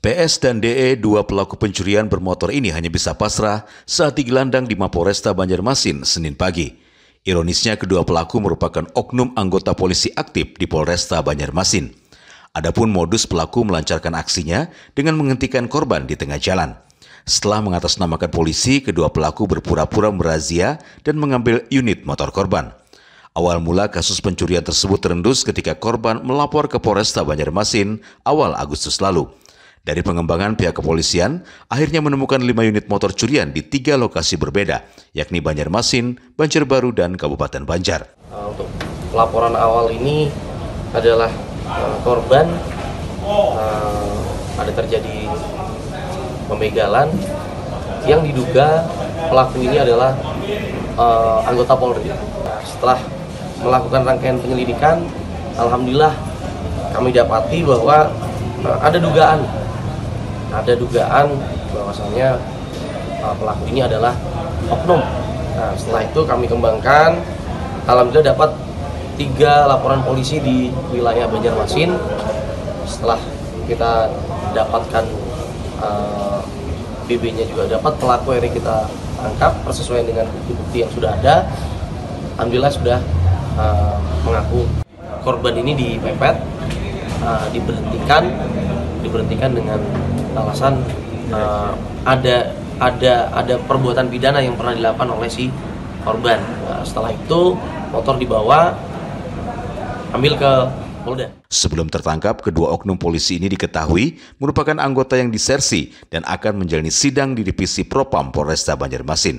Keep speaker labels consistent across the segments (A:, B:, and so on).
A: PS dan DE, dua pelaku pencurian bermotor ini hanya bisa pasrah saat digelandang di Mapolresta Banjarmasin Senin pagi. Ironisnya, kedua pelaku merupakan oknum anggota polisi aktif di Polresta Banjarmasin. Adapun modus pelaku melancarkan aksinya dengan menghentikan korban di tengah jalan. Setelah mengatasnamakan polisi, kedua pelaku berpura-pura merazia dan mengambil unit motor korban. Awal mula kasus pencurian tersebut terendus ketika korban melapor ke Polresta Banjarmasin awal Agustus lalu. Dari pengembangan pihak kepolisian, akhirnya menemukan 5 unit motor curian di 3 lokasi berbeda, yakni Banjarmasin, Banjarbaru, dan Kabupaten Banjar.
B: Untuk laporan awal ini adalah korban ada terjadi pembegalan yang diduga pelaku ini adalah anggota Polri. Setelah melakukan rangkaian penyelidikan, alhamdulillah kami dapati bahwa ada dugaan bahwasannya pelaku ini adalah oknum. Nah, setelah itu kami kembangkan, alhamdulillah dapat 3 laporan polisi di wilayah Banjarmasin. Setelah kita dapatkan BB-nya juga dapat, pelaku yang kita tangkap persesuaian dengan bukti-bukti yang sudah ada. Alhamdulillah sudah mengaku. Korban ini dipepet, diberhentikan dengan alasan ada perbuatan pidana yang pernah dilakukan oleh si korban. Nah, setelah itu motor dibawa ambil ke Polda.
A: Sebelum tertangkap, kedua oknum polisi ini diketahui merupakan anggota yang disersi dan akan menjalani sidang di Divisi Propam Polresta Banjarmasin.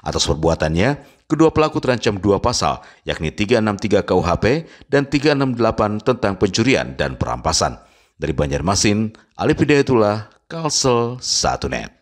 A: Atas perbuatannya, kedua pelaku terancam 2 pasal, yakni 363 KUHP dan 368 tentang pencurian dan perampasan. Dari Banjarmasin, Alif Hidayatullah, Kalsel 1net.